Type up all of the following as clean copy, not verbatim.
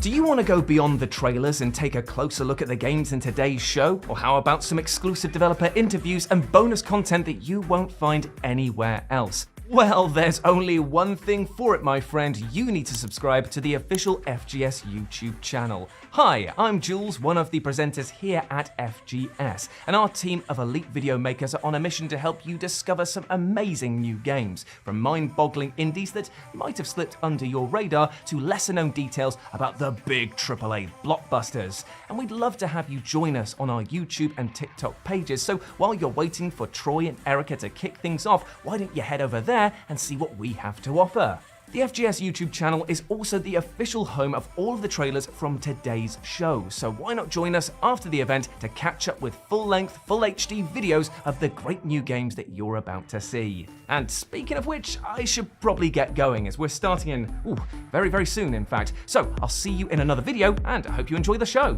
Do you want to go beyond the trailers and take a closer look at the games in today's show? Or how about some exclusive developer interviews and bonus content that you won't find anywhere else? Well, there's only one thing for it, my friend. You need to subscribe to the official FGS YouTube channel. Hi, I'm Jules, one of the presenters here at FGS, and our team of elite video makers are on a mission to help you discover some amazing new games, from mind-boggling indies that might have slipped under your radar to lesser-known details about the big AAA blockbusters. And we'd love to have you join us on our YouTube and TikTok pages, so while you're waiting for Troy and Erica to kick things off, why don't you head over there and see what we have to offer. The FGS YouTube channel is also the official home of all of the trailers from today's show, so why not join us after the event to catch up with full-length, full HD videos of the great new games that you're about to see. And speaking of which, I should probably get going as we're starting in, very, very soon in fact. So I'll see you in another video, and I hope you enjoy the show.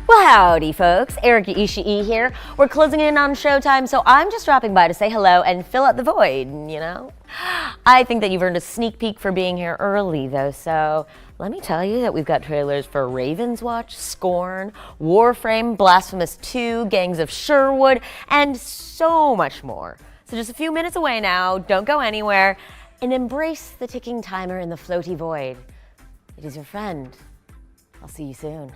Well, howdy folks, Erica Ishii here. We're closing in on showtime, so I'm just dropping by to say hello and fill out the void, you know? I think that you've earned a sneak peek for being here early though, so let me tell you that we've got trailers for Raven's Watch, Scorn, Warframe, Blasphemous 2, Gangs of Sherwood, and so much more. So just a few minutes away now, don't go anywhere, and embrace the ticking timer in the floaty void. It is your friend. I'll see you soon.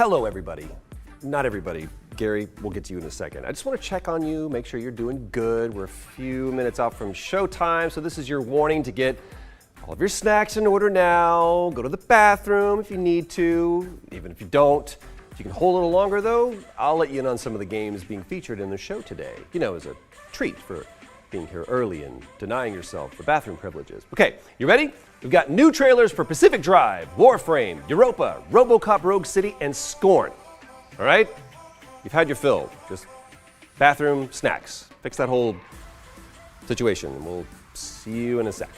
Hello, everybody. Not everybody. Gary, we'll get to you in a second. I just want to check on you, make sure you're doing good. We're a few minutes out from showtime, so this is your warning to get all of your snacks in order now. Go to the bathroom if you need to, even if you don't. If you can hold a little longer, though, I'll let you in on some of the games being featured in the show today. You know, as a treat for being here early and denying yourself the bathroom privileges. Okay, you ready? We've got new trailers for Pacific Drive, Warframe, Europa, RoboCop Rogue City, and Scorn. All right? You've had your fill. Just bathroom, snacks. Fix that whole situation, and we'll see you in a sec.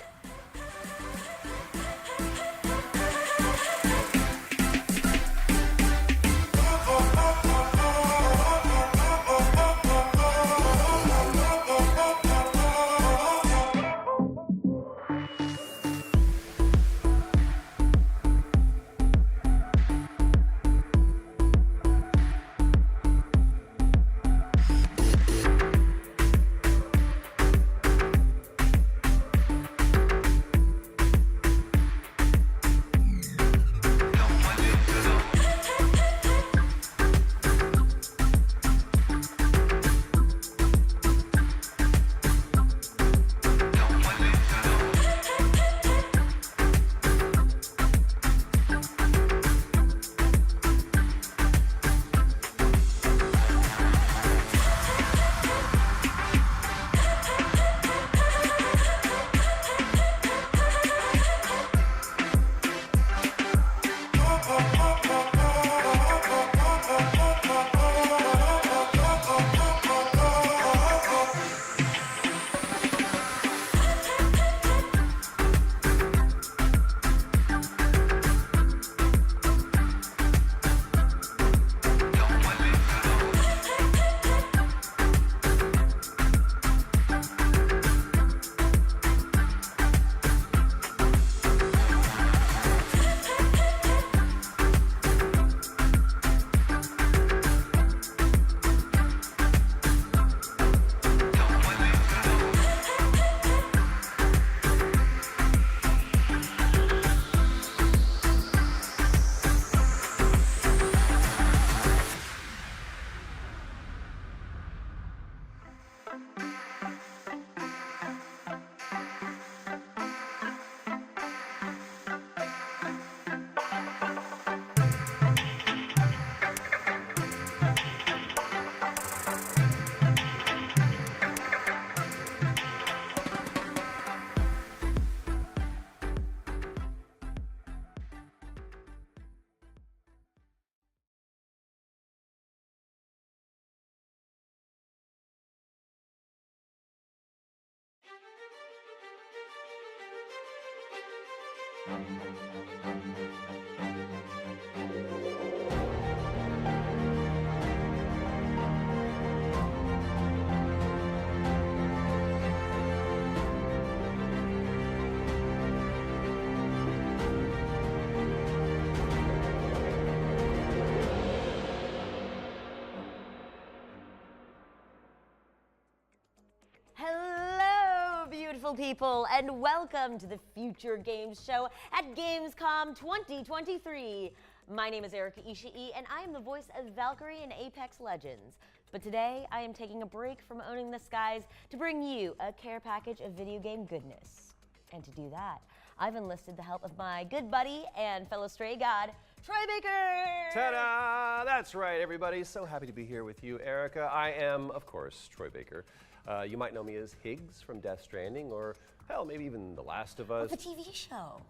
Hello, beautiful people, and welcome to the Future Games Show at Gamescom 2023. My name is Erica Ishii, and I am the voice of Valkyrie in Apex Legends. But today, I am taking a break from owning the skies to bring you a care package of video game goodness. And to do that, I've enlisted the help of my good buddy and fellow stray god, Troy Baker! Ta-da! That's right, everybody. So happy to be here with you, Erica. I am, of course, Troy Baker. You might know me as Higgs from Death Stranding, or hell, maybe even The Last of Us. The TV show.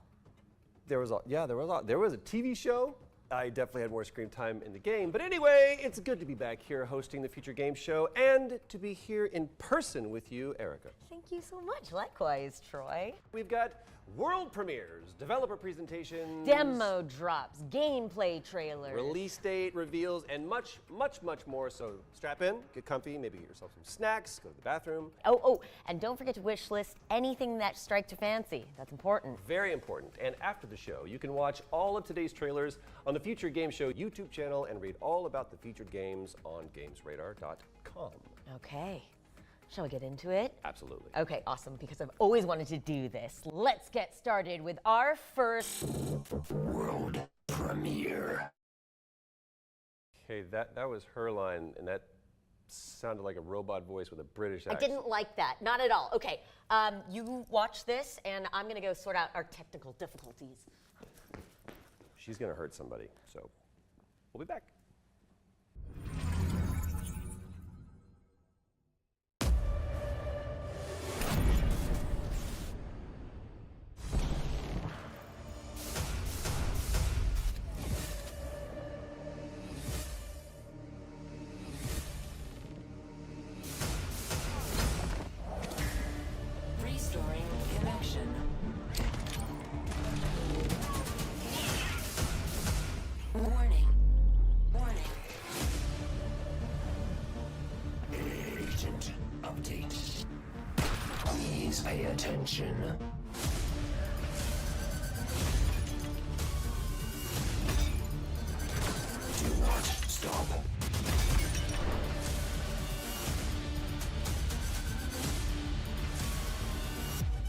There was a TV show. I definitely had more screen time in the game. But anyway, it's good to be back here hosting the Future Game Show and to be here in person with you, Erica. Thank you so much. Likewise, Troy. We've got world premieres, developer presentations, Demo drops, gameplay trailers, release date reveals, and much, much, much more. So strap in, get comfy, maybe get yourself some snacks, go to the bathroom. Oh, and don't forget to wish list anything that strikes your fancy. That's important. Very important. And after the show, you can watch all of today's trailers on the Future Game Show YouTube channel and read all about the featured games on gamesradar.com. Okay. Shall we get into it? Absolutely. Okay, awesome, because I've always wanted to do this. Let's get started with our first world premiere. Okay, that was her line, and that sounded like a robot voice with a British accent. I didn't like that, not at all. Okay, you watch this, and I'm gonna go sort out our technical difficulties. She's gonna hurt somebody, so we'll be back. Restoring connection. Warning. Warning. Agent update. Please pay attention. Do not stop.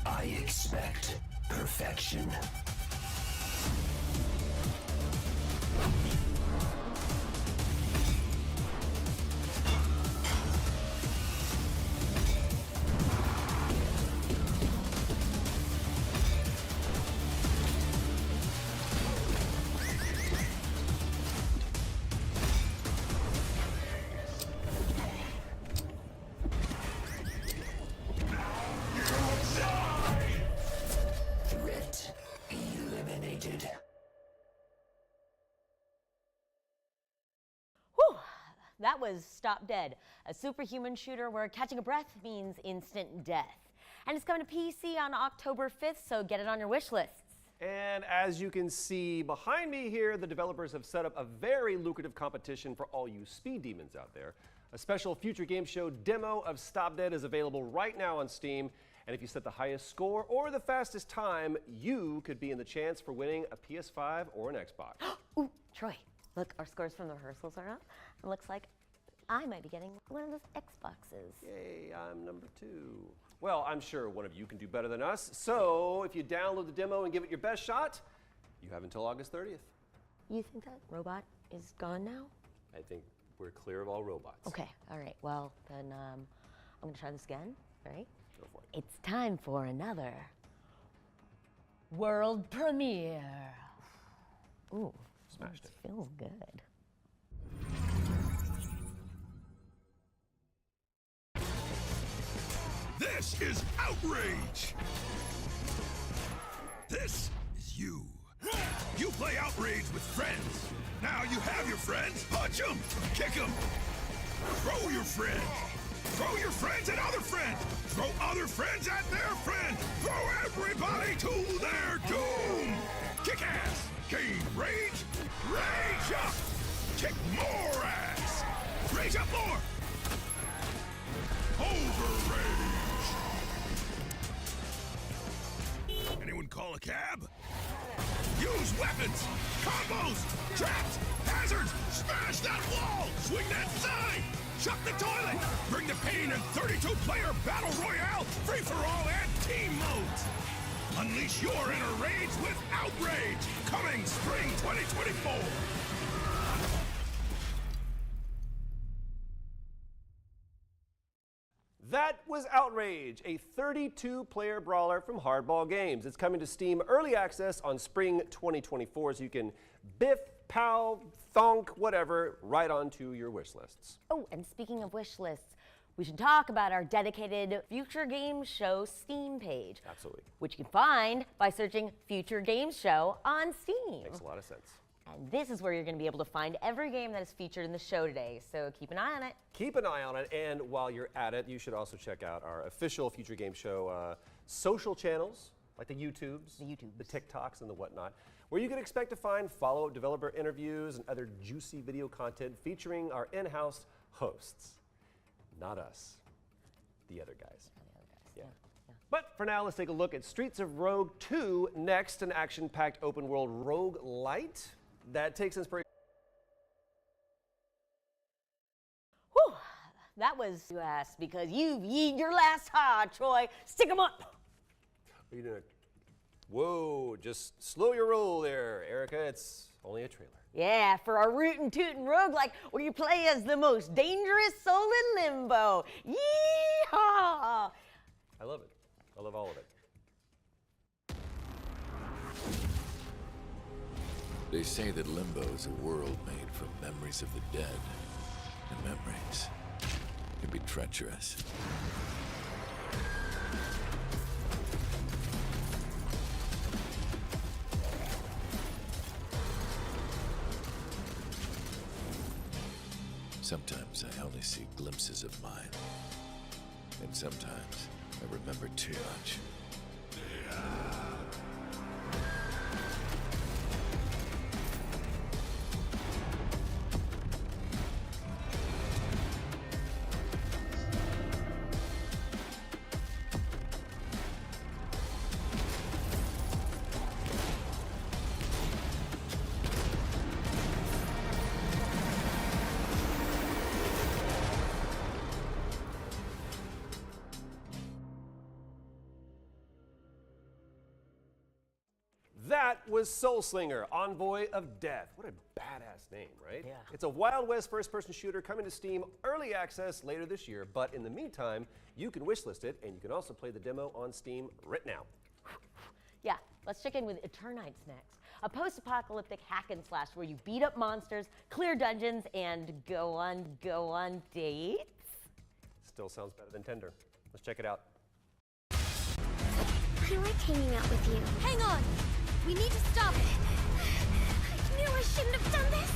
I expect perfection. Threat eliminated. Whew, that was Stop Dead, a superhuman shooter where catching a breath means instant death. And it's coming to PC on October 5th, so get it on your wish lists. And as you can see behind me here, the developers have set up a very lucrative competition for all you speed demons out there. A special Future Game Show demo of Stop Dead is available right now on Steam. And if you set the highest score or the fastest time, you could be in the chance for winning a PS5 or an Xbox. Ooh, Troy, look, our scores from the rehearsals are up. It looks like I might be getting one of those Xboxes. Yay, I'm number 2. Well, I'm sure one of you can do better than us. So if you download the demo and give it your best shot, you have until August 30th. You think that robot is gone now? I think we're clear of all robots. Okay, all right, well, then I'm gonna try this again, all right? Go for it. It's time for another world premiere. Ooh, Smashed it. Feels good. This is outrage! This is you. You play outrage with friends. Now you have your friends. Punch them! Kick them! Throw your friends! Throw your friends at other friends! Throw other friends at their friends! Throw everybody to their doom! Kick ass! Gain rage! Rage up! Kick more ass! Rage up more! Overrage! Anyone call a cab? Use weapons! Combos! Traps! Hazards! Smash that wall! Swing that sign! Chuck the toilet! Bring the pain in 32-player Battle Royale, free-for-all, and team modes! Unleash your inner rage with Outrage! Coming spring 2024! That was Outrage, a 32-player brawler from Hardball Games. It's coming to Steam Early Access on spring 2024, so you can biff, pow, thonk, whatever, right onto your wish lists. Oh, and speaking of wish lists, we should talk about our dedicated Future Games Show Steam page. Absolutely. Which you can find by searching Future Games Show on Steam. Makes a lot of sense. And this is where you're going to be able to find every game that is featured in the show today, so keep an eye on it. Keep an eye on it, and while you're at it, you should also check out our official Future Game Show social channels, like the YouTubes, the TikToks, and the whatnot, where you can expect to find follow-up developer interviews and other juicy video content featuring our in-house hosts. Not us, the other guys. Yeah. But for now, let's take a look at Streets of Rogue 2 next, an action-packed open-world roguelite that takes inspiration. Whew, that was US because you've yeed your last ha, Troy. Stick 'em up. Are you doing? Whoa, just slow your roll there, Erica. It's only a trailer. Yeah, for our rootin' tootin' roguelike where you play as the most dangerous soul in limbo. Yeehaw! I love it. I love all of it. They say that Limbo is a world made from memories of the dead, and memories can be treacherous. Sometimes I only see glimpses of mine, and sometimes I remember too much. That was Soul Slinger, Envoy of Death. What a badass name, right? Yeah. It's a Wild West first-person shooter coming to Steam early access later this year, but in the meantime, you can wishlist it, and you can also play the demo on Steam right now. Yeah, let's check in with Eternights next. A post-apocalyptic hack and slash where you beat up monsters, clear dungeons, and go on dates. Still sounds better than Tinder. Let's check it out. I like hanging out with you. Hang on! We need to stop it! I knew I shouldn't have done this!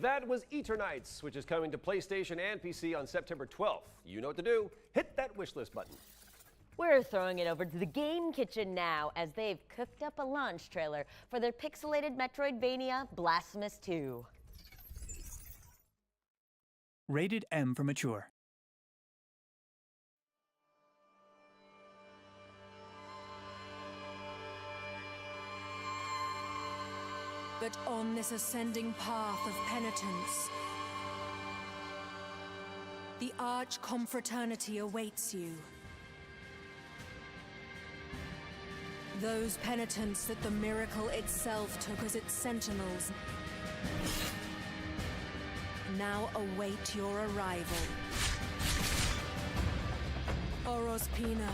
That was Eternights, which is coming to PlayStation and PC on September 12th. You know what to do. Hit that wishlist button. We're throwing it over to the Game Kitchen now as they've cooked up a launch trailer for their pixelated Metroidvania Blasphemous 2. Rated M for mature. But on this ascending path of penitence, the Arch Confraternity awaits you. Those penitents that the miracle itself took as its sentinels now await your arrival. Orospina,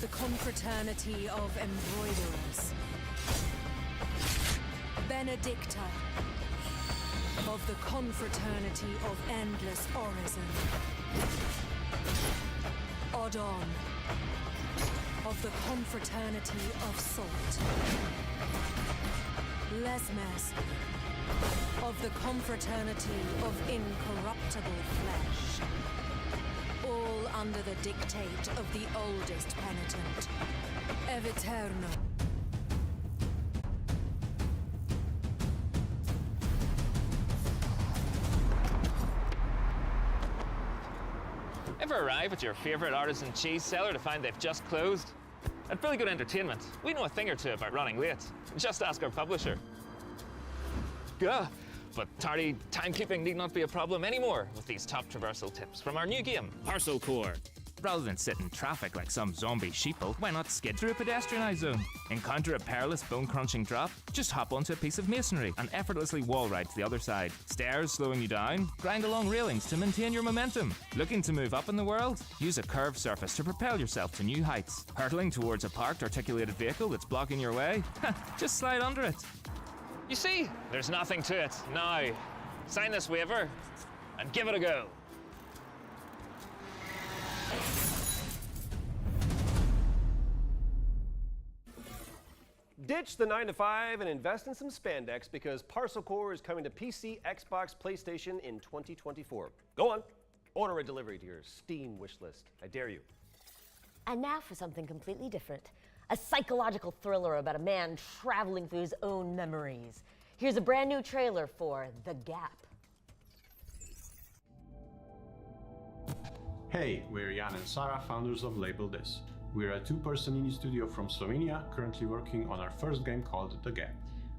the confraternity of embroiderers. Benedicta, of the confraternity of endless orison. Odon, of the confraternity of salt. Lesmes, of the confraternity of incorruptible flesh. All under the dictate of the oldest penitent, Eviterno. Ever arrive at your favorite artisan cheese seller to find they've just closed? At Really Good Entertainment, we know a thing or two about running late. Just ask our publisher. Gah, but tardy timekeeping need not be a problem anymore with these top traversal tips from our new game, Parcel Core. Rather than sit in traffic like some zombie sheeple, why not skid through a pedestrianised zone? Encounter a perilous bone-crunching drop? Just hop onto a piece of masonry and effortlessly wall ride to the other side. Stairs slowing you down? Grind along railings to maintain your momentum. Looking to move up in the world? Use a curved surface to propel yourself to new heights. Hurtling towards a parked articulated vehicle that's blocking your way? Just slide under it. You see, there's nothing to it. Now, sign this waiver and give it a go. Ditch the 9-to-5 and invest in some spandex because Parcel Core is coming to PC, Xbox, PlayStation in 2024. Go on, order a delivery to your Steam wishlist. I dare you. And now for something completely different. A psychological thriller about a man traveling through his own memories. Here's a brand new trailer for The Gap. Hey, we're Jan and Sarah, founders of Label This. We're a two-person indie studio from Slovenia, currently working on our first game called The Gap.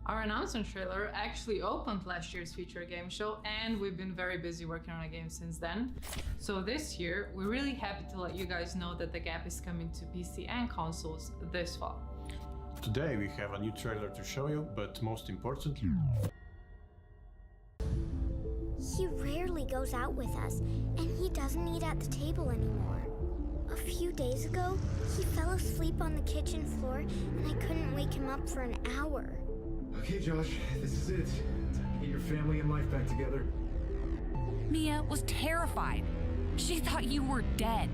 Our announcement trailer actually opened last year's feature game show, and we've been very busy working on a game since then. So this year, we're really happy to let you guys know that The Gap is coming to PC and consoles this fall. Today we have a new trailer to show you, but most importantly... He rarely goes out with us, and he doesn't eat at the table anymore. A few days ago, he fell asleep on the kitchen floor, and I couldn't wake him up for an hour. Okay, Josh, this is it. Get your family and life back together. Mia was terrified. She thought you were dead.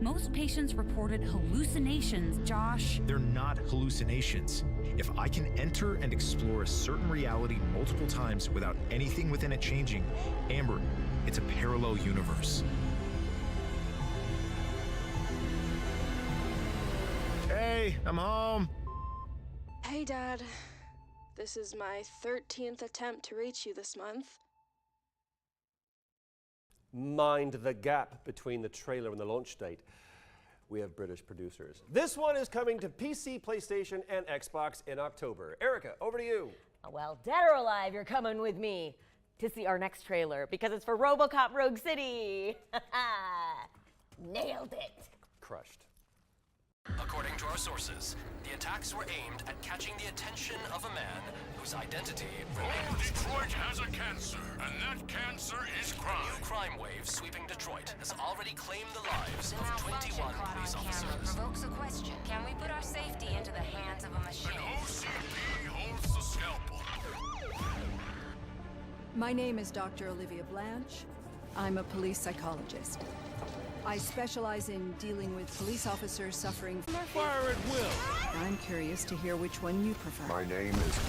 Most patients reported hallucinations, Josh. They're not hallucinations. If I can enter and explore a certain reality multiple times without anything within it changing, Amber, it's a parallel universe. Hey, I'm home. Hey, Dad. This is my 13th attempt to reach you this month. Mind the gap between the trailer and the launch date. We have British producers. This one is coming to PC, PlayStation, and Xbox in October. Erica, over to you. Well, dead or alive, you're coming with me to see our next trailer because it's for RoboCop Rogue City. Nailed it. Crushed. According to our sources, the attacks were aimed at catching the attention of a man whose identity remains. Detroit has a cancer, and that cancer is crime. A new crime wave sweeping Detroit has already claimed the lives of 21 police officers. Provokes a question. Can we put our safety into the hands of a machine? An OCP holds the scalpel. My name is Dr. Olivia Blanche. I'm a police psychologist. I specialize in dealing with police officers suffering from... Fire at will. I'm curious to hear which one you prefer. My name is...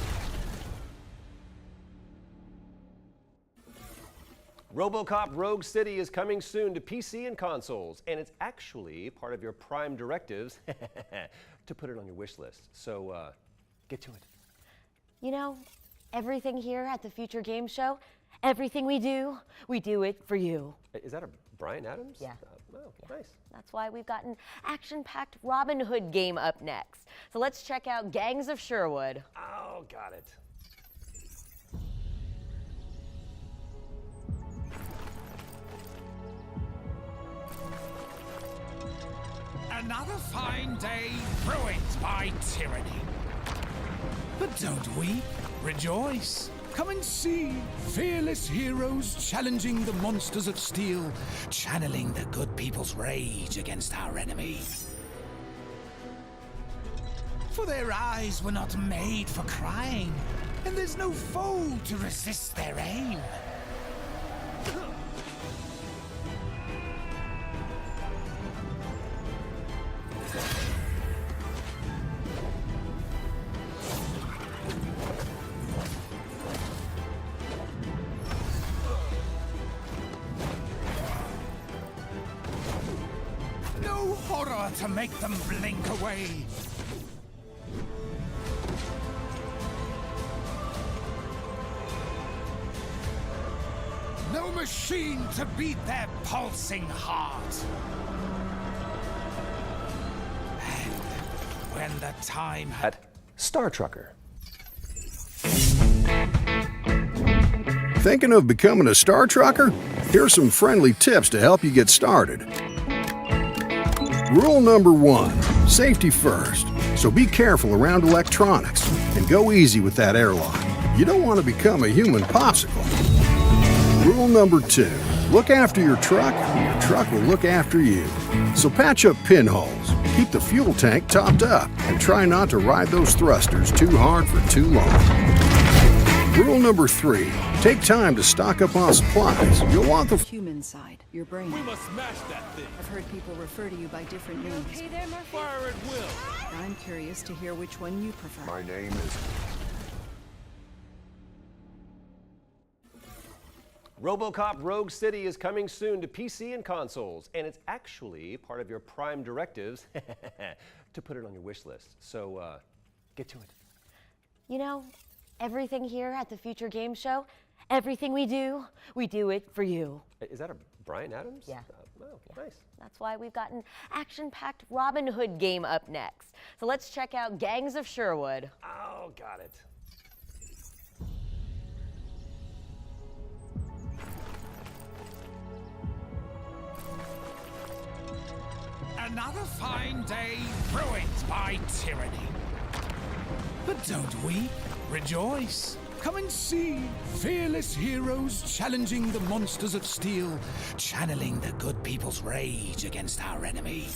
RoboCop Rogue City is coming soon to PC and consoles, and it's actually part of your Prime directives to put it on your wish list. So get to it. You know, everything here at the Future Game Show, everything we do it for you. Is that a Bryan Adams? Yeah. Yeah. Nice. That's why we've got an action-packed Robin Hood game up next. So let's check out Gangs of Sherwood. Oh, got it. Another fine day ruined by tyranny. But don't weep, rejoice. Come and see fearless heroes challenging the monsters of steel, channeling the good people's rage against our enemy. For their eyes were not made for crying, and there's no foe to resist their aim. No horror to make them blink away. No machine to beat their pulsing heart. And when the time At Star Trucker. Thinking of becoming a Star Trucker? Here's some friendly tips to help you get started. Rule number 1, safety first. So be careful around electronics and go easy with that airlock. You don't want to become a human popsicle. Rule number 2, look after your truck and your truck will look after you. So patch up pinholes, keep the fuel tank topped up, and try not to ride those thrusters too hard for too long. Rule number 3, take time to stock up on supplies. You'll want the human side, your brain. We must smash that thing. I've heard people refer to you by different names. Hey there, Murphy. Fire at will. I'm curious to hear which one you prefer. My name is... RoboCop Rogue City is coming soon to PC and consoles, and it's actually part of your Prime directives to put it on your wish list. So get to it. You know, everything here at the Future Game Show, everything we do it for you. Is that a Brian Adams? Yeah. Oh, nice. That's why we've got an action-packed Robin Hood game up next. So let's check out Gangs of Sherwood. Oh, got it. Another fine day ruined by tyranny. But don't weep, rejoice. Come and see fearless heroes challenging the monsters of steel, channeling the good people's rage against our enemy.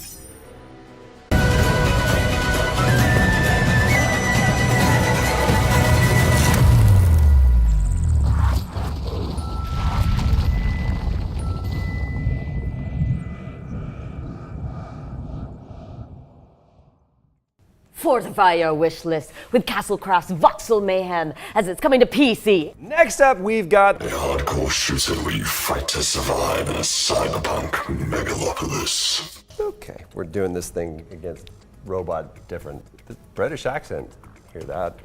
Fortify your wish list with Castlecraft's Voxel Mayhem as it's coming to PC. Next up, we've got a hardcore shooter where you fight to survive in a cyberpunk megalopolis. Okay, we're doing this thing against robot different. The British accent, hear that?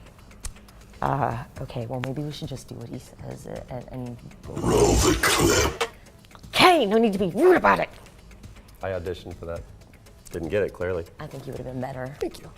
Okay, well maybe we should just do what he says and roll the clip. Okay, no need to be rude about it. I auditioned for that. Didn't get it, clearly. I think you would have been better. Thank you.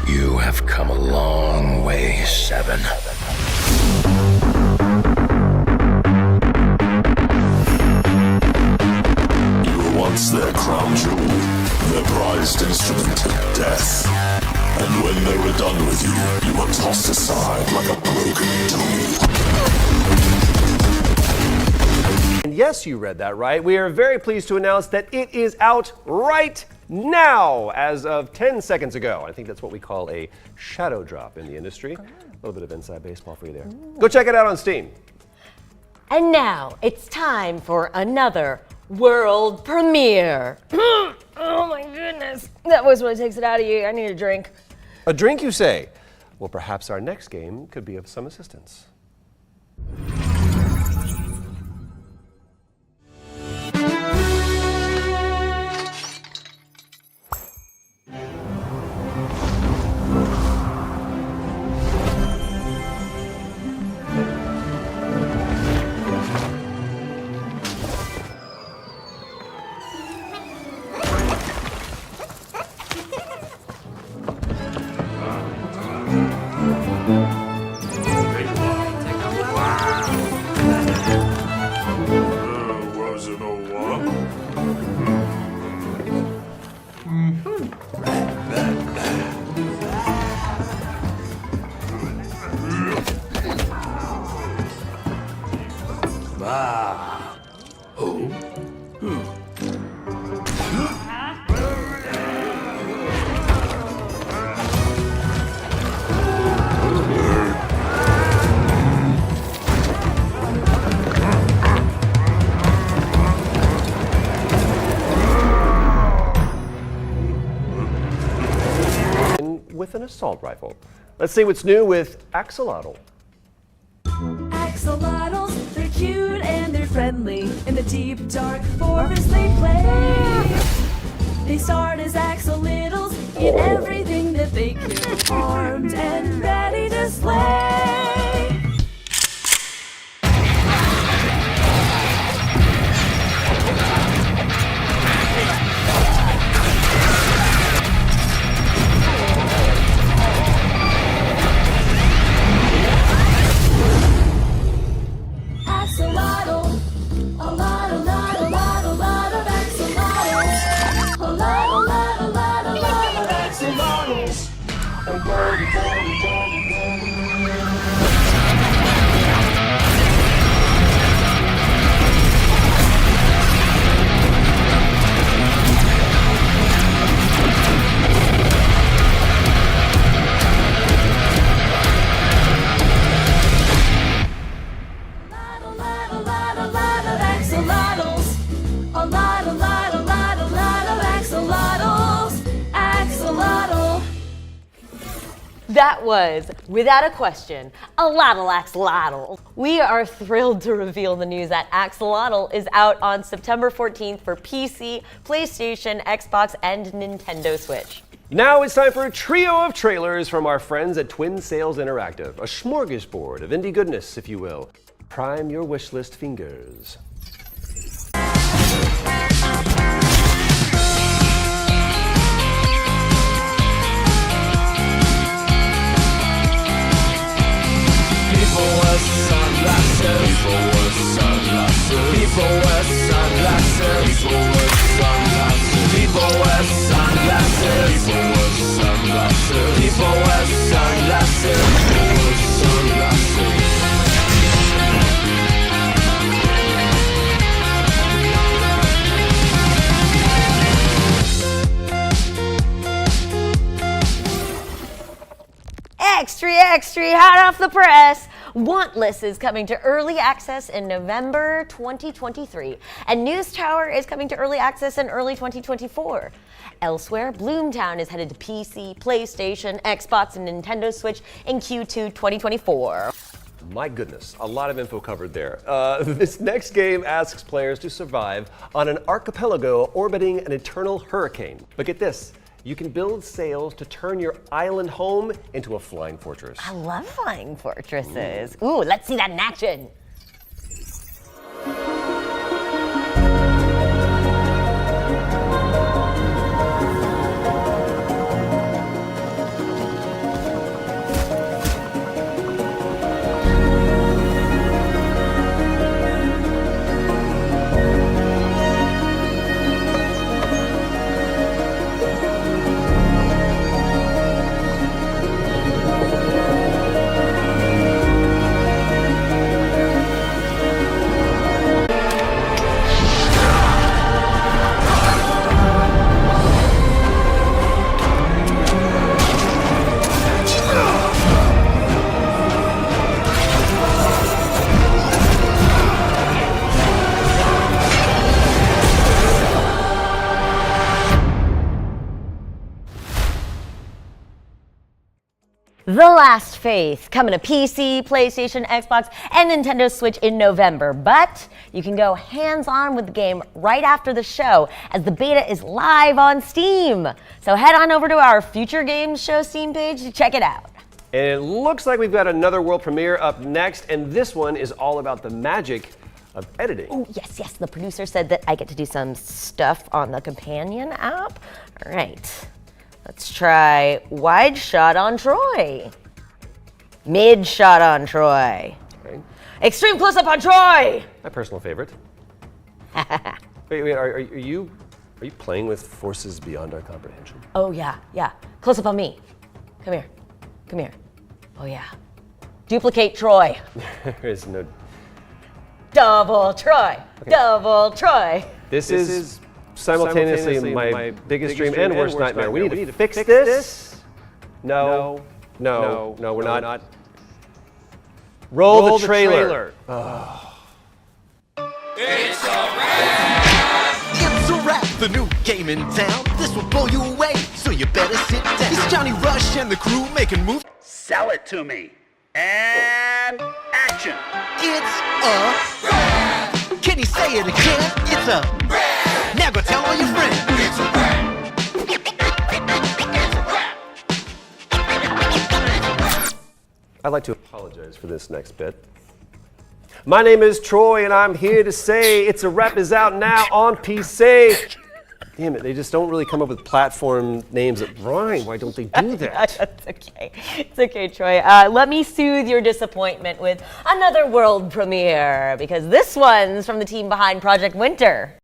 You have come a long way, Seven. You were once their crown jewel, their prized instrument of death. And when they were done with you, you were tossed aside like a broken doll. And yes, you read that right. We are very pleased to announce that it is out right now, as of 10 seconds ago. I think that's what we call a shadow drop in the industry. A little bit of inside baseball for you there. Go check it out on Steam. And now it's time for another world premiere. Oh my goodness. That was what takes it out of you. I need a drink. A drink, you say? Well, perhaps our next game could be of some assistance. With an assault rifle. Let's see what's new with Axolotl. Axolotls, they're cute and they're friendly. In the deep, dark forest they play. They start as Axolittles, eat everything that they kill, armed and ready to slay. Axolotl, a lot of axolotls. A lot of axolotls. That was, without a question, a Axolotl. We are thrilled to reveal the news that Axolotl is out on September 14th for PC, PlayStation, Xbox, and Nintendo Switch. Now it's time for a trio of trailers from our friends at Twin Sales Interactive. A smorgasbord of indie goodness, if you will. Prime your wishlist fingers. People with sunglasses. People with sunglasses. People with sunglasses. People with sunglasses. People with sunglasses. People with sunglasses. People with sunglasses. People with sunglasses. Extra, hot off the press. Wantless is coming to early access in November 2023, and News Tower is coming to early access in early 2024. Elsewhere, Bloomtown is headed to PC, PlayStation, Xbox, and Nintendo Switch in Q2 2024. My goodness, a lot of info covered there. This next game asks players to survive on an archipelago orbiting an eternal hurricane. But get this. You can build sails to turn your island home into a flying fortress. I love flying fortresses. Ooh, let's see that in action. The Last Faith, coming to PC, PlayStation, Xbox, and Nintendo Switch in November. But you can go hands-on with the game right after the show, as the beta is live on Steam. So head on over to our Future Games Show Steam page to check it out. And it looks like we've got another world premiere up next, and this one is all about the magic of editing. Oh, yes. The producer said that I get to do some stuff on the companion app. All right. Let's try wide shot on Troy. Mid shot on Troy. Okay. Extreme close up on Troy. My personal favorite. Wait, are you playing with forces beyond our comprehension? Oh yeah. Close up on me. Come here. Oh yeah. Duplicate Troy. There is no. Double Troy. Okay. Double Troy. This is simultaneously my biggest dream and worst nightmare. We need to fix this. No, we're not. Roll the trailer. Oh. It's a wrap! It's a wrap, the new game in town. This will blow you away, so you better sit down. It's Johnny Rush and the crew making moves. Sell it to me. And action. It's a wrap. Can you say it again? It's a wrap. Now go tell all your friends. It's a wrap. I'd like to apologize for this next bit. My name is Troy, and I'm here to say It's a Wrap is out now on PC. Damn it, they just don't really come up with platform names that rhyme. Why don't they do that? That's okay. It's okay, Troy. Let me soothe your disappointment with another world premiere, because this one's from the team behind Project Winter.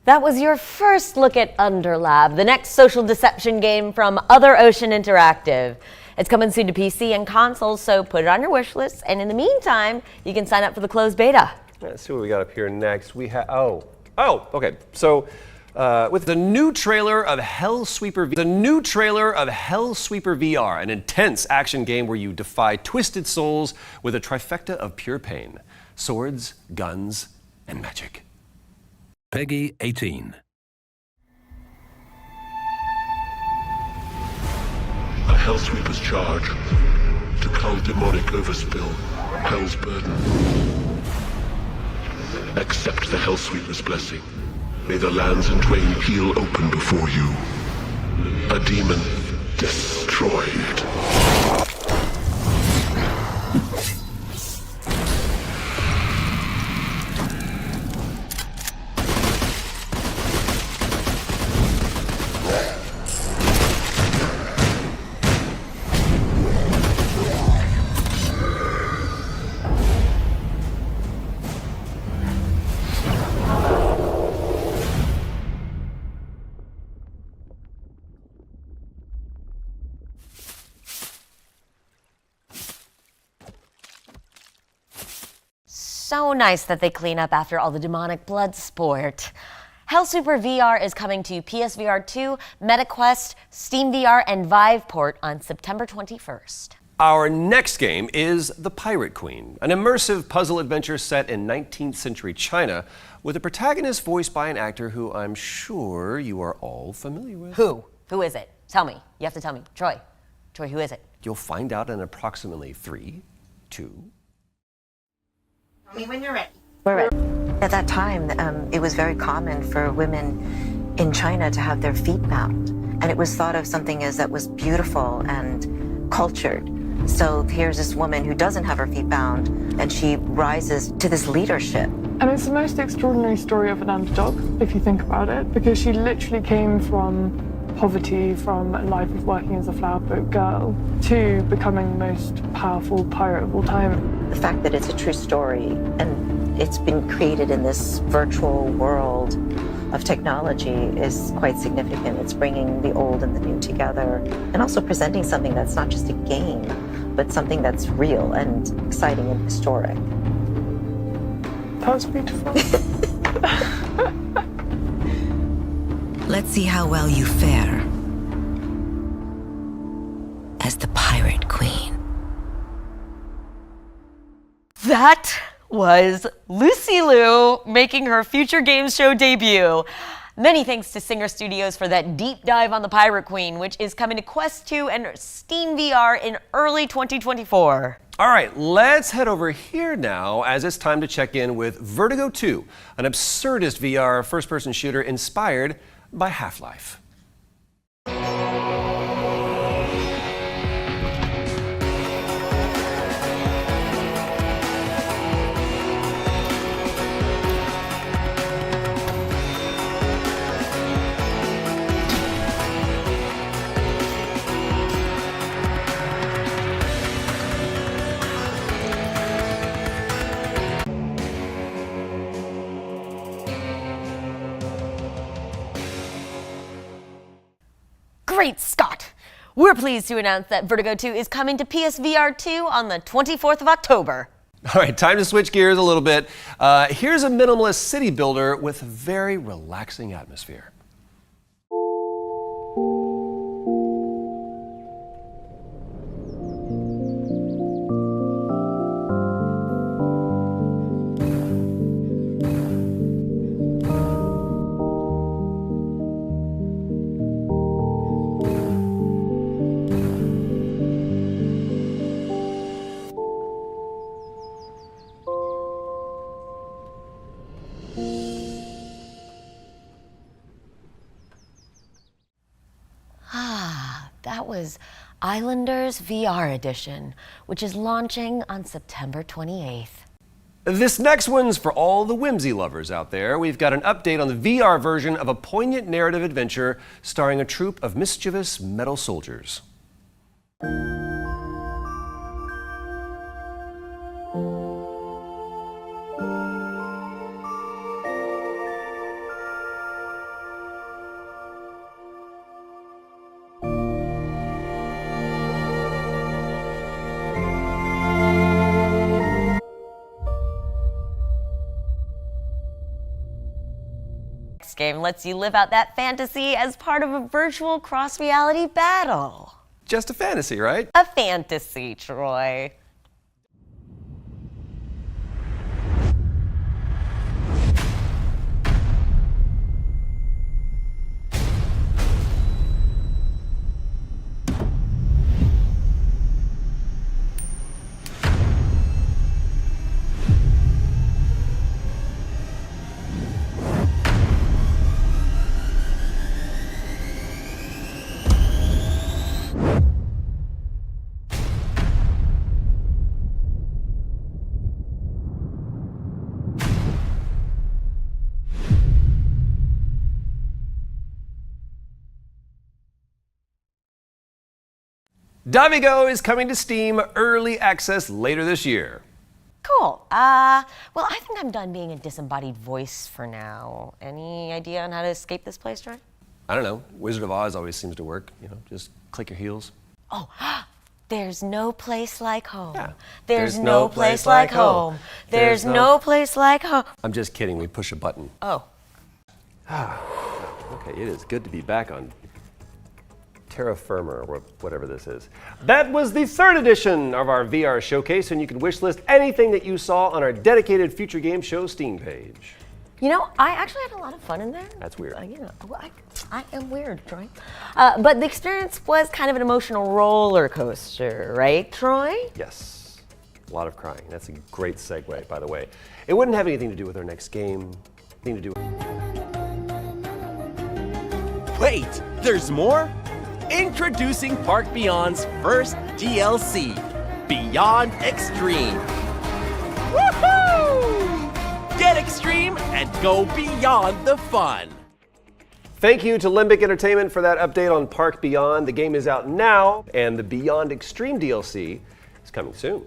That was your first look at Underlab, the next social deception game from Other Ocean Interactive. It's coming soon to PC and consoles, so put it on your wish list. And in the meantime, you can sign up for the closed beta. Let's see what we got up here next. We have okay. So with the new trailer of Hellsweeper VR, an intense action game where you defy twisted souls with a trifecta of pure pain: swords, guns, and magic. Peggy 18. A Hellsweeper's charge to cull demonic overspill, Hell's burden. Accept the Hellsweeper's blessing. May the lands and twain peel open before you. A demon destroyed. So nice that they clean up after all the demonic blood sport. Hellsweeper VR is coming to PSVR 2, MetaQuest, Steam VR, and Viveport on September 21st. Our next game is The Pirate Queen, an immersive puzzle adventure set in 19th century China with a protagonist voiced by an actor who I'm sure you are all familiar with. Who? Who is it? Tell me. You have to tell me. Troy, who is it? You'll find out in approximately 3, 2. Tell me when you're ready. We're ready. At that time, it was very common for women in China to have their feet bound. And it was thought of something as that was beautiful and cultured. So here's this woman who doesn't have her feet bound, and she rises to this leadership. And it's the most extraordinary story of an underdog, if you think about it, because she literally came from poverty, from a life of working as a flower boat girl, to becoming the most powerful pirate of all time. The fact that it's a true story, and it's been created in this virtual world of technology, is quite significant. It's bringing the old and the new together, and also presenting something that's not just a game, but something that's real and exciting and historic. That was beautiful. Let's see how well you fare as the Pirate Queen. That was Lucy Liu making her future games show debut. Many thanks to Singer Studios for that deep dive on the Pirate Queen, which is coming to Quest 2 and Steam VR in early 2024. All right, let's head over here now as it's time to check in with Vertigo 2, an absurdist VR first-person shooter inspired by Half-Life. Great Scott! We're pleased to announce that Vertigo 2 is coming to PSVR 2 on the 24th of October. All right, time to switch gears a little bit. Here's a minimalist city builder with a very relaxing atmosphere. That was Islanders VR Edition, which is launching on September 28th. This next one's for all the whimsy lovers out there. We've got an update on the VR version of a poignant narrative adventure starring a troupe of mischievous metal soldiers. game lets you live out that fantasy as part of a virtual cross-reality battle. Just a fantasy, right? A fantasy, Troy. Davigo is coming to Steam Early Access later this year. Cool. Well, I think I'm done being a disembodied voice for now. Any idea on how to escape this place, Troy? I don't know. Wizard of Oz always seems to work. You know, just click your heels. Oh, there's no place like home. Yeah. There's no place like home. There's no place like home. I'm just kidding. We push a button. Oh. Okay, it is good to be back on terra firma, or whatever this is. That was the 3rd edition of our VR showcase, and you can wishlist anything that you saw on our dedicated Future Game Show Steam page. You know, I actually had a lot of fun in there. That's weird. You know, I am weird, Troy. But the experience was kind of an emotional roller coaster, right, Troy? Yes. A lot of crying. That's a great segue, by the way. It wouldn't have anything to do with our next game. Anything to do with... Wait, there's more? Introducing Park Beyond's first DLC, Beyond Extreme. Woohoo! Get extreme and go beyond the fun. Thank you to Limbic Entertainment for that update on Park Beyond. The game is out now, and the Beyond Extreme DLC is coming soon.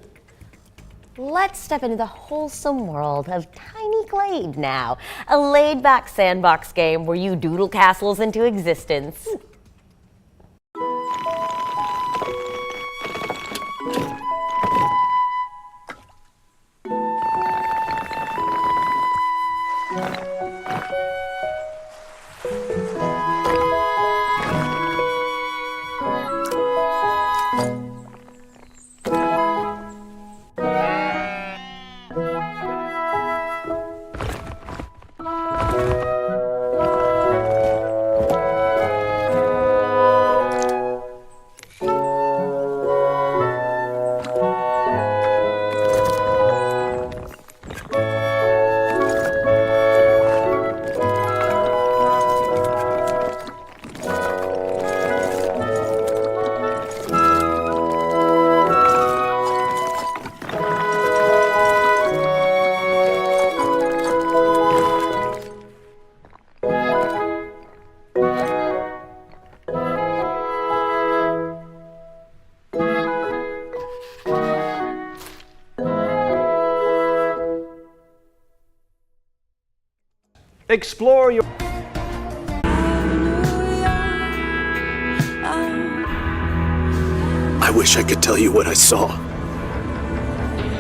Let's step into the wholesome world of Tiny Glade now, a laid-back sandbox game where you doodle castles into existence. Explore your... I wish I could tell you what I saw.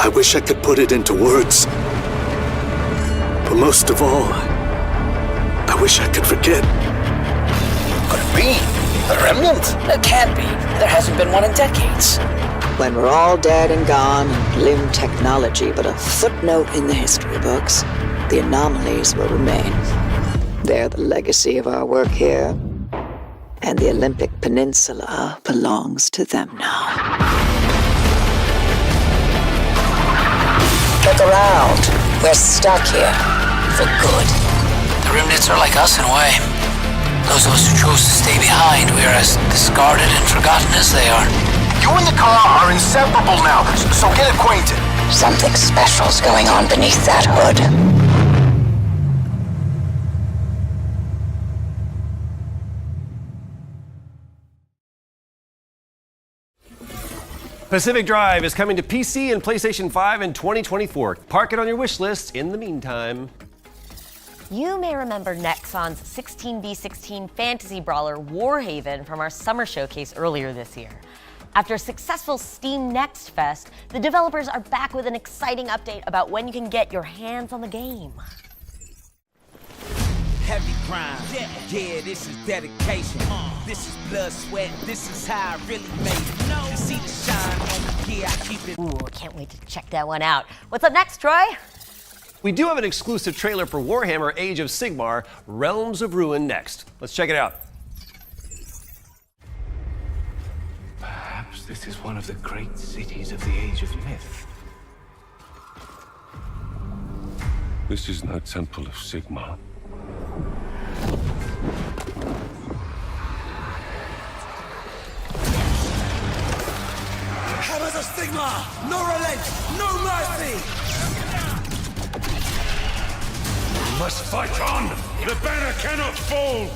I wish I could put it into words. But most of all, I wish I could forget. Could it be? The remnant? It can't be. There hasn't been one in decades. When we're all dead and gone, and limb technology but a footnote in the history books, the anomalies will remain. They're the legacy of our work here, and the Olympic Peninsula belongs to them now. Look around. We're stuck here. For good. The remnants are like us in a way. Those of us who chose to stay behind, we are as discarded and forgotten as they are. You and the car are inseparable now, so get acquainted. Something special's going on beneath that hood. Pacific Drive is coming to PC and PlayStation 5 in 2024. Park it on your wish list in the meantime. You may remember Nexon's 16v16 fantasy brawler Warhaven from our summer showcase earlier this year. After a successful Steam Next Fest, the developers are back with an exciting update about when you can get your hands on the game. heavy grind. Yeah, this is dedication. This is blood, sweat, this is how I really made it. You see the shine on me, yeah, I keep it. Ooh, can't wait to check that one out. What's up next, Troy? We do have an exclusive trailer for Warhammer Age of Sigmar, Realms of Ruin next. Let's check it out. Perhaps this is one of the great cities of the Age of Myth. This is no temple of Sigmar. Hammers of Sigmar! No relent! No mercy! We must fight on! The banner cannot fall!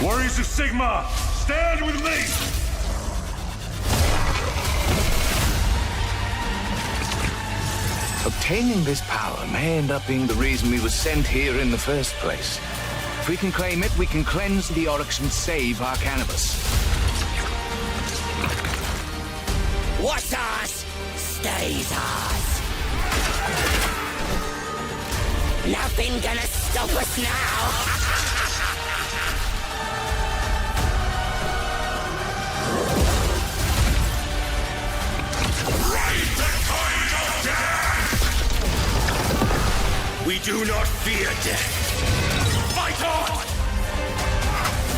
Warriors of Sigmar, stand with me! Obtaining this power may end up being the reason we were sent here in the first place. If we can claim it, we can cleanse the Oryx and save our cannabis. What's ours stays ours. Nothing gonna stop us now. We do not fear death. Fight on!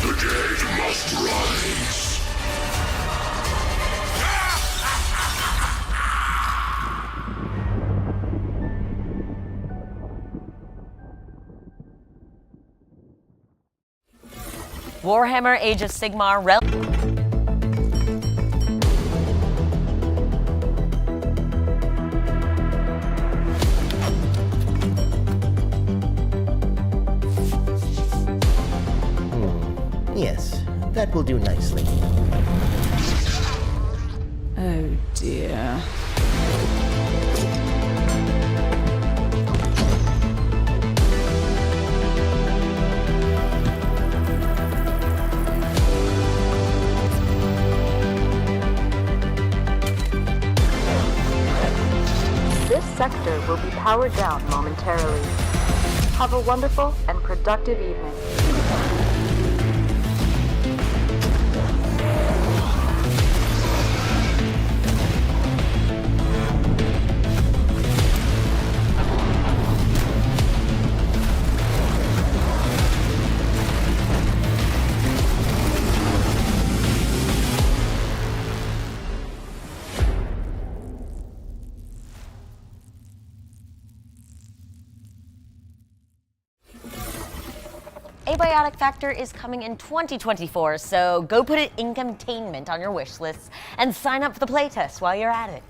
The dead must rise. Warhammer Age of Sigmar Yes, that will do nicely. Oh dear. This sector will be powered down momentarily. Have a wonderful and productive evening. Abiotic Factor is coming in 2024, so go put it in containment on your wish list and sign up for the playtest while you're at it.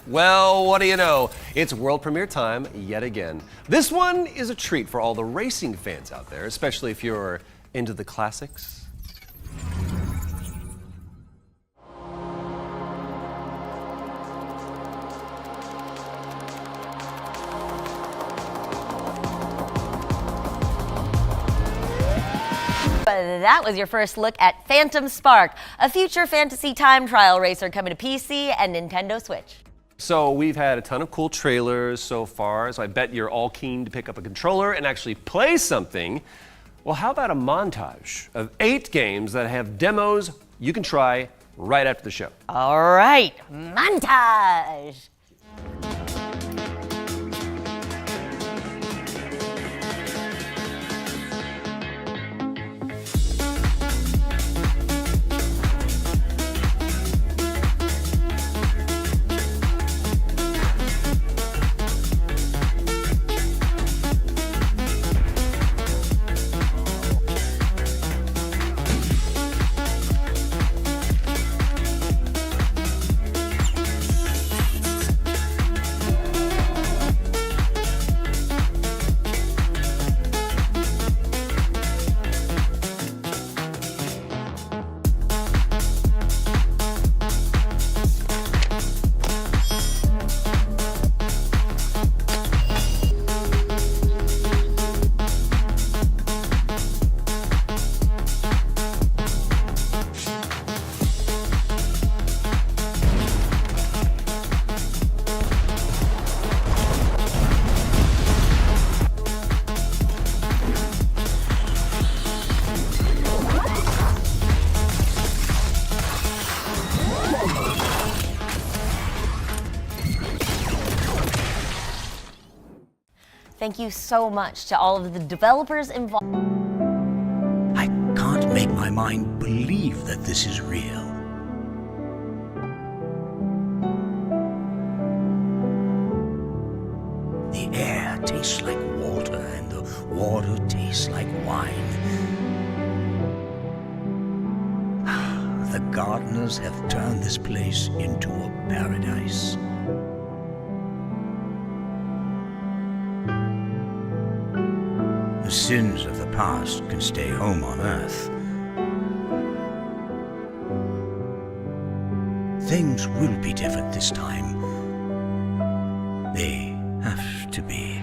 Well, what do you know? It's world premiere time yet again. This one is a treat for all the racing fans out there, especially if you're into the classics. That was your first look at Phantom Spark, a future fantasy time trial racer coming to PC and Nintendo Switch. So we've had a ton of cool trailers so far, so I bet you're all keen to pick up a controller and actually play something. Well, how about a montage of 8 games that have demos you can try right after the show? All right, montage! Thank you so much to all of the developers involved. I can't make my mind believe that this is real. The air tastes like water, and the water tastes like wine. The gardeners have turned this place into a paradise. The sins of the past can stay home on Earth. Things will be different this time. They have to be.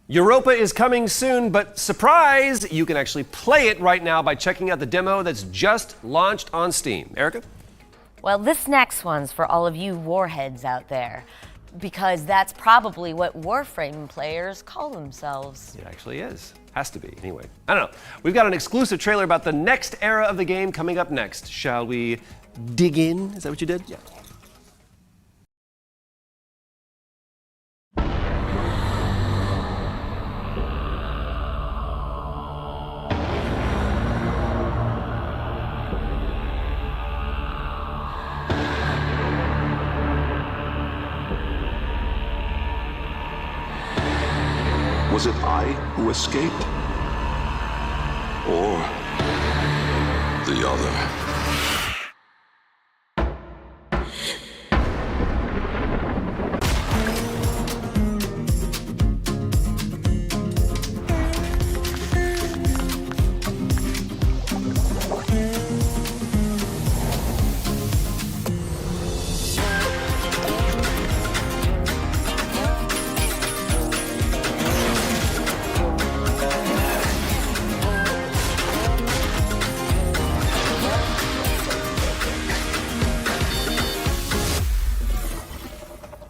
Europa is coming soon, but surprise, you can actually play it right now by checking out the demo that's just launched on Steam. Erica? Well, this next one's for all of you warheads out there, because that's probably what Warframe players call themselves. It actually is. Has to be, anyway. I don't know. We've got an exclusive trailer about the next era of the game coming up next. Shall we dig in? Is that what you did? Yeah. Was it I who escaped? Or the other?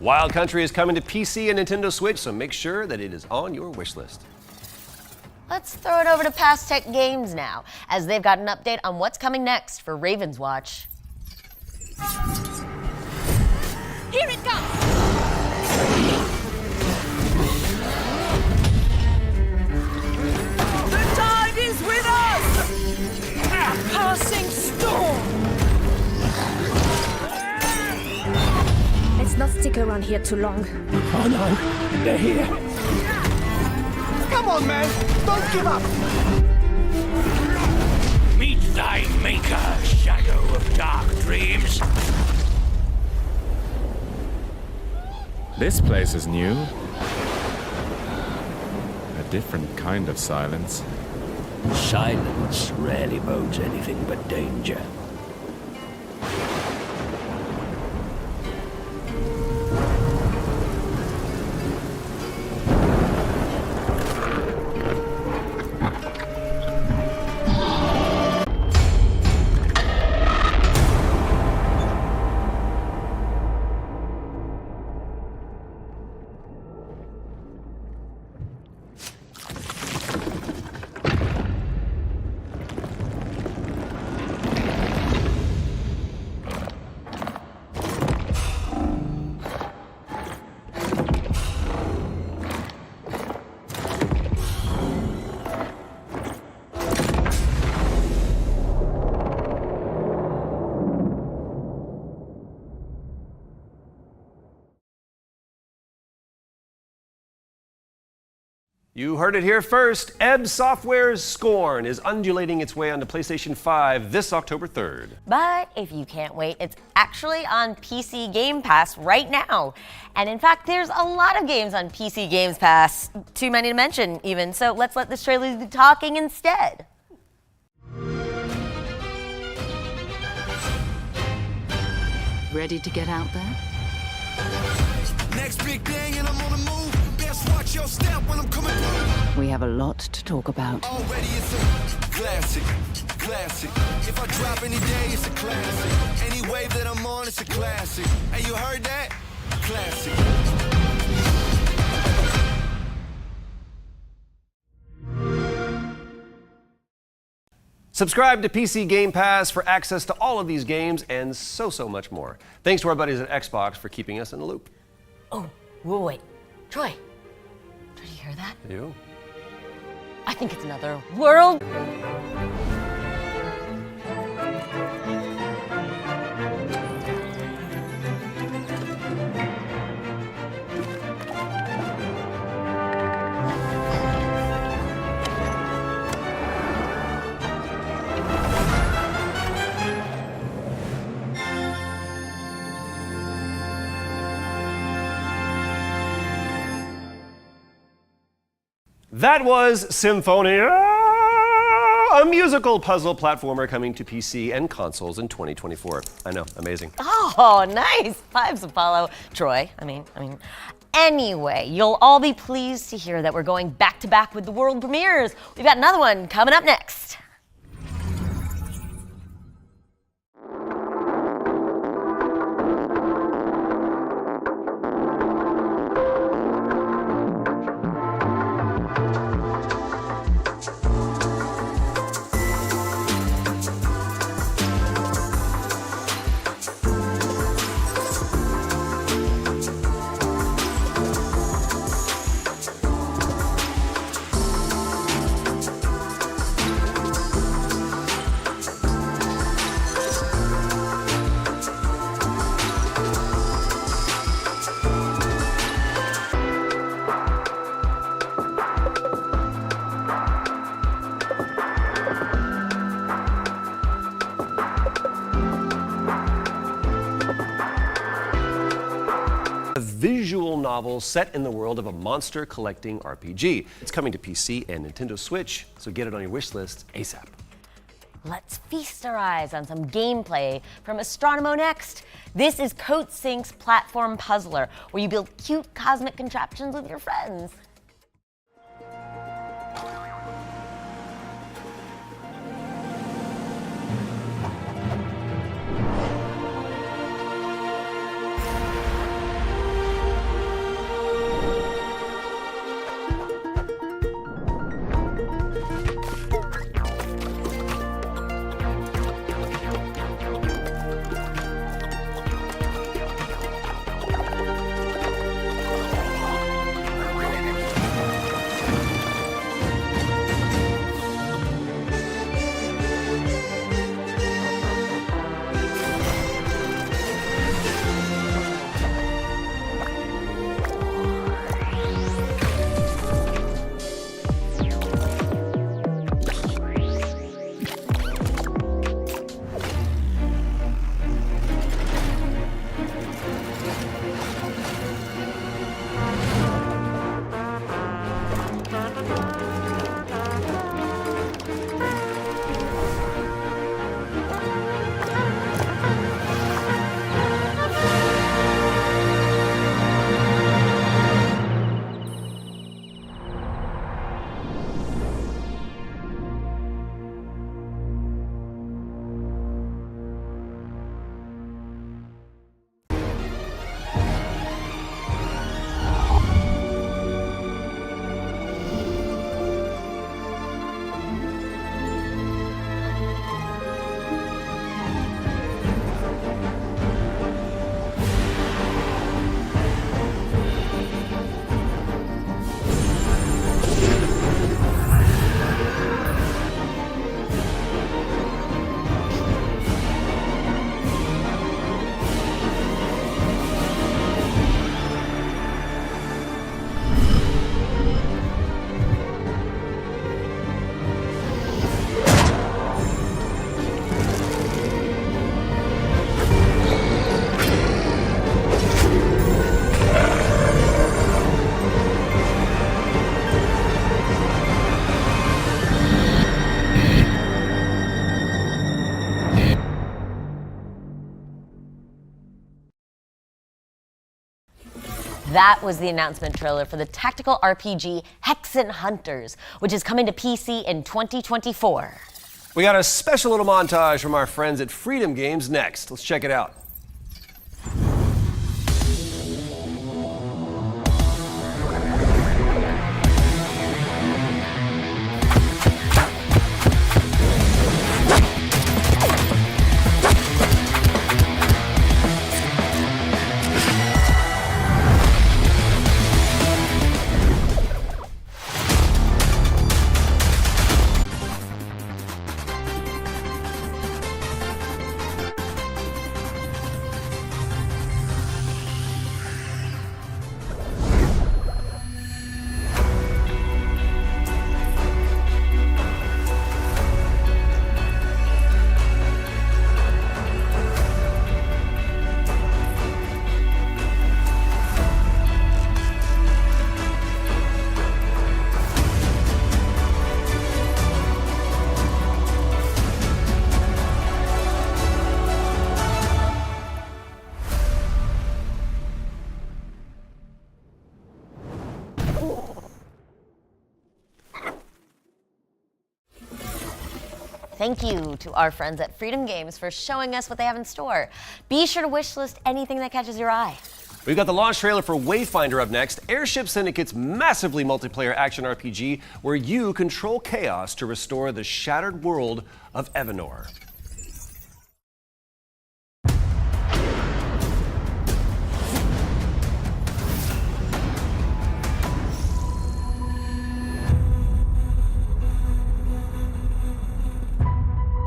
Wild Country is coming to PC and Nintendo Switch, so make sure that it is on your wish list. Let's throw it over to Past Tech Games now, as they've got an update on what's coming next for Raven's Watch. Here it comes! The tide is with us! A passing storm! Let's not stick around here too long. Oh no, they're here. Come on, man! Don't give up! Meet thy maker, shadow of dark dreams. This place is new. A different kind of silence. Silence rarely bodes anything but danger. You heard it here first. Ebb Software's Scorn is undulating its way onto PlayStation 5 this October 3rd. But if you can't wait, it's actually on PC Game Pass right now. And in fact, there's a lot of games on PC Games Pass, too many to mention even, so let's let this trailer do the talking instead. Ready to get out there? Next big thing and I'm on the move. Best watch your step when I'm coming through. We have a lot to talk about. Already it's a classic, classic. If I drop any day, it's a classic. Any wave that I'm on, it's a classic. And you heard that? Classic. Subscribe to PC Game Pass for access to all of these games and so much more. Thanks to our buddies at Xbox for keeping us in the loop. Oh, wait. Troy, did you hear that? You? I think it's another world. That was Symphonia, a musical puzzle platformer coming to PC and consoles in 2024. I know, amazing. Oh, nice. Vibes, Apollo. Troy, I mean. Anyway, you'll all be pleased to hear that we're going back to back with the world premieres. We've got another one coming up next. Visual novel set in the world of a monster collecting RPG. It's coming to PC and Nintendo Switch, so get it on your wish list ASAP. Let's feast our eyes on some gameplay from Astronomo Next. This is CodeSync's platform puzzler, where you build cute cosmic contraptions with your friends. That was the announcement trailer for the tactical RPG Hexen Hunters, which is coming to PC in 2024. We got a special little montage from our friends at Freedom Games next. Let's check it out. thank you to our friends at Freedom Games for showing us what they have in store. Be sure to wishlist anything that catches your eye. We've got the launch trailer for Wayfinder up next, Airship Syndicate's massively multiplayer action RPG where you control chaos to restore the shattered world of Evanor.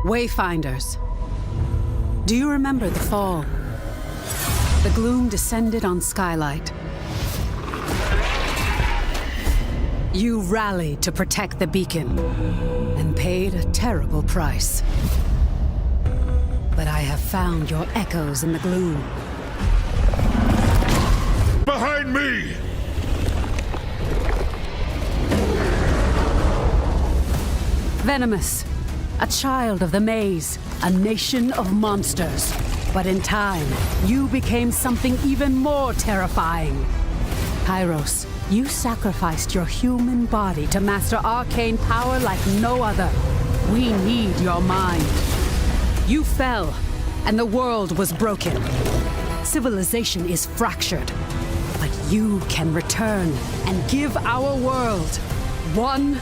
Wayfinders. Do you remember the fall? The gloom descended on Skylight. You rallied to protect the beacon and paid a terrible price. But I have found your echoes in the gloom. Behind me! Venomous. A child of the maze, a nation of monsters. But in time, you became something even more terrifying. Kairos, you sacrificed your human body to master arcane power like no other. We need your mind. You fell, and the world was broken. Civilization is fractured. But you can return and give our world one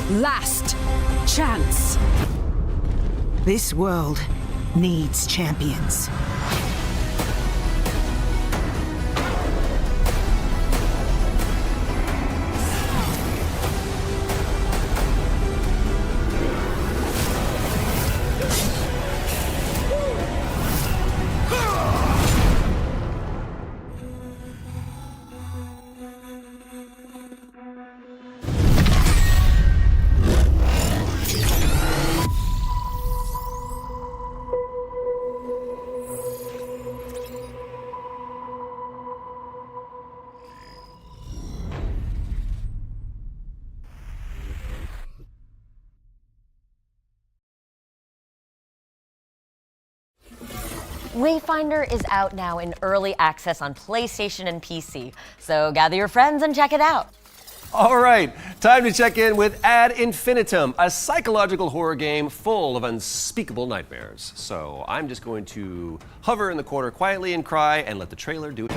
last chance. This world needs champions. Wayfinder is out now in early access on PlayStation and PC, so gather your friends and check it out. All right, time to check in with Ad Infinitum, a psychological horror game full of unspeakable nightmares. So I'm just going to hover in the corner quietly and cry and let the trailer do it.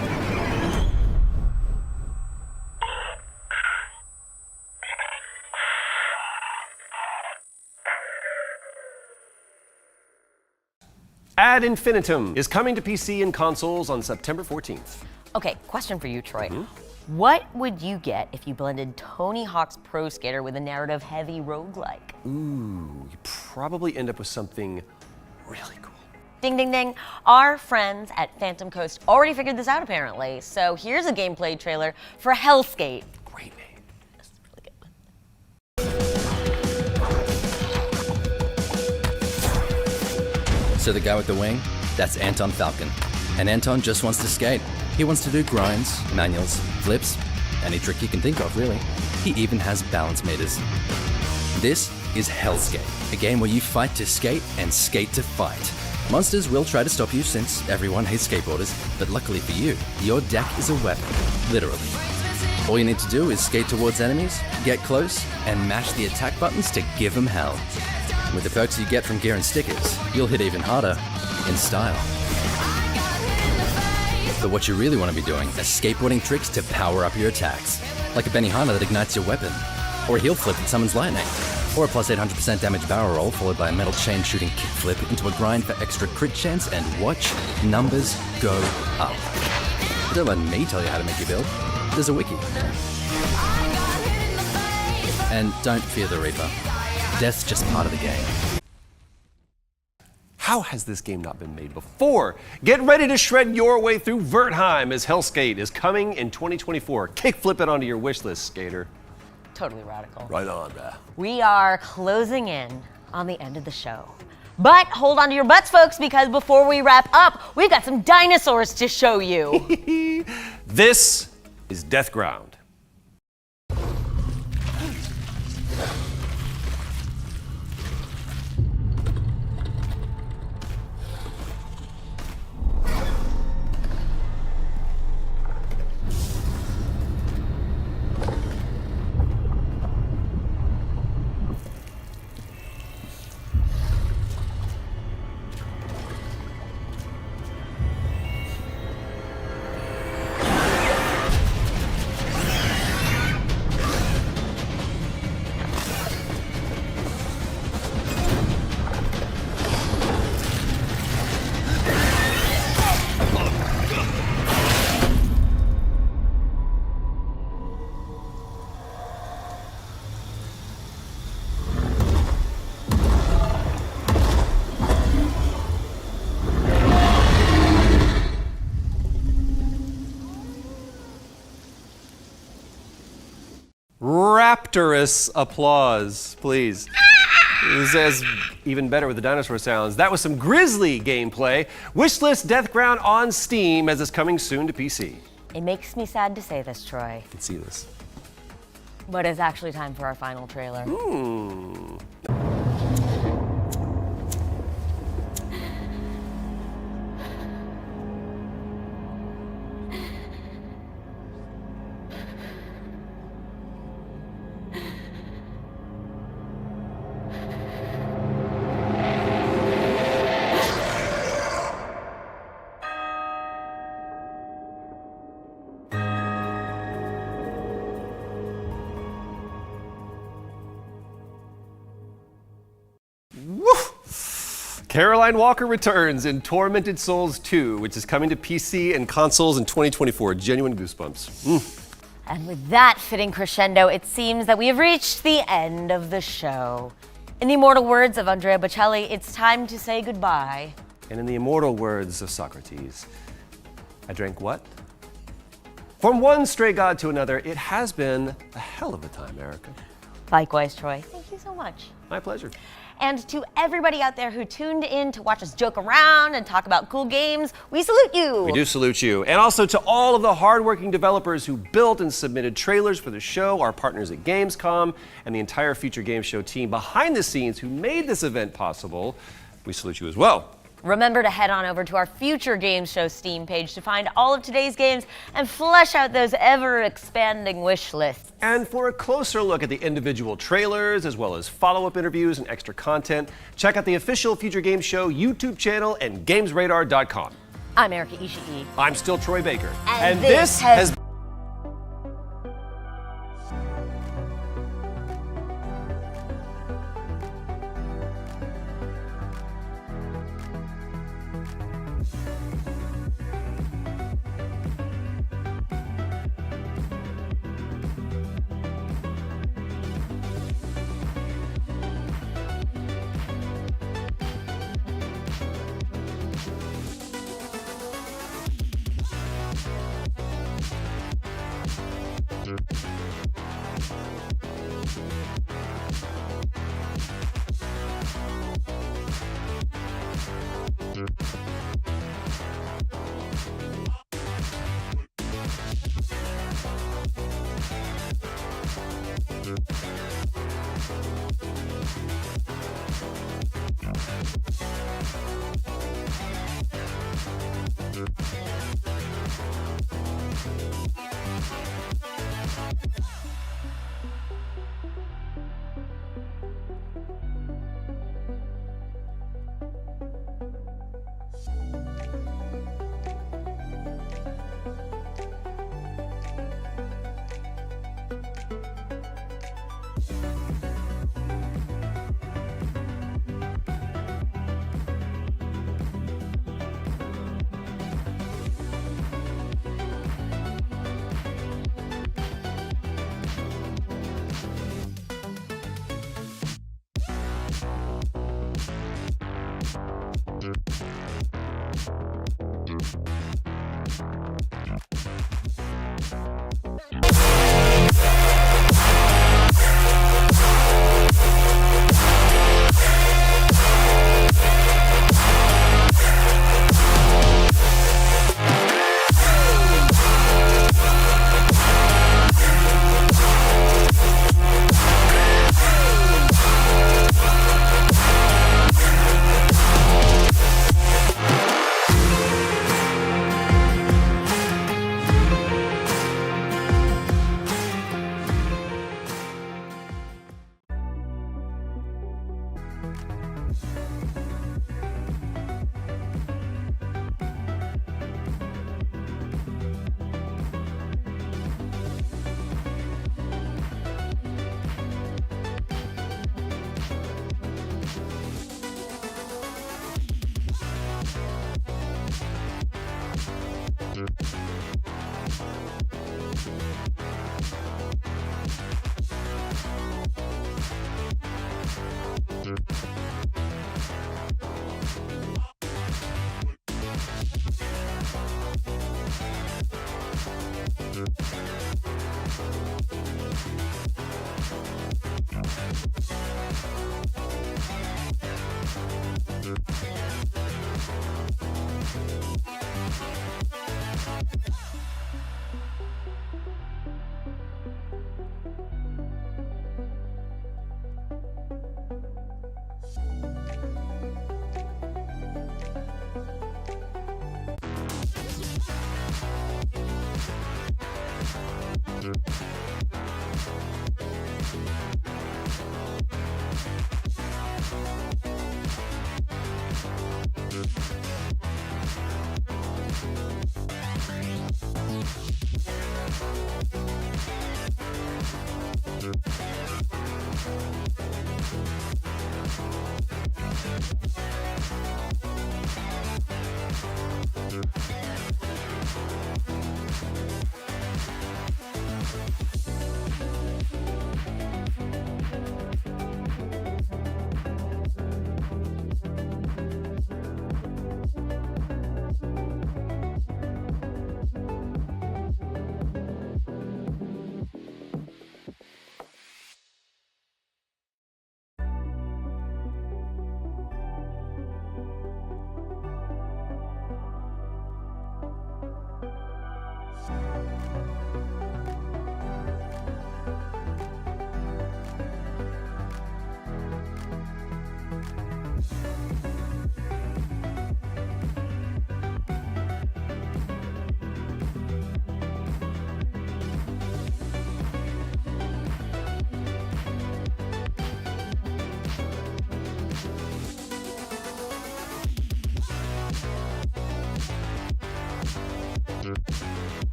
Ad Infinitum is coming to PC and consoles on September 14th. Okay, question for you, Troy. What would you get if you blended Tony Hawk's Pro Skater with a narrative-heavy roguelike? Ooh, you probably end up with something really cool. Ding, ding, ding. Our friends at Phantom Coast already figured this out, apparently. So here's a gameplay trailer for Hellskate. Great name. This is really good. So the guy with the wing, that's Anton Falcon. And Anton just wants to skate. He wants to do grinds, manuals, flips, any trick you can think of, really. He even has balance meters. This is Hellskate, a game where you fight to skate and skate to fight. Monsters will try to stop you since everyone hates skateboarders, but luckily for you, your deck is a weapon, literally. All you need to do is skate towards enemies, get close, and mash the attack buttons to give them hell. With the perks you get from gear and stickers, you'll hit even harder, in style. But what you really want to be doing is skateboarding tricks to power up your attacks, like a Benihana that ignites your weapon, or a heel flip that summons lightning, or a plus 800% damage barrel roll followed by a metal chain shooting kickflip into a grind for extra crit chance, and watch numbers go up. But don't let me tell you how to make your build. There's a wiki. And don't fear the Reaper. Death's just part of the game. How has this game not been made before? Get ready to shred your way through Wertheim as Hellskate is coming in 2024. Kickflip it onto your wish list, skater. Totally radical. Right on, bruh. We are closing in on the end of the show. But hold on to your butts, folks, because before we wrap up, we've got some dinosaurs to show you. This is Deathground. rapturous applause, please. This is even better with the dinosaur sounds. That was some grisly gameplay. Wishlist Deathground on Steam as it's coming soon to PC. It makes me sad to say this, Troy, I can see this. but it's actually time for our final trailer. Caroline Walker returns in Tormented Souls 2, which is coming to PC and consoles in 2024. Genuine goosebumps. And with that fitting crescendo, it seems that we have reached the end of the show. In the immortal words of Andrea Bocelli, it's time to say goodbye. And in the immortal words of Socrates, I drank what? From one stray god to another, it has been a hell of a time, Erica. Likewise, Troy. Thank you so much. My pleasure. And to everybody out there who tuned in to watch us joke around and talk about cool games, we salute you. We do salute you. And also to all of the hardworking developers who built and submitted trailers for the show, our partners at Gamescom, and the entire Future Game Show team behind the scenes who made this event possible. We salute you as well. Remember to head on over to our Future Games Show Steam page to find all of today's games and flesh out those ever-expanding wish lists. And for a closer look at the individual trailers, as well as follow-up interviews and extra content, check out the official Future Games Show YouTube channel and GamesRadar.com. I'm Erica Ishii. I'm still Troy Baker. And this has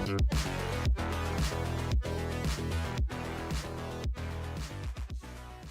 Thank you.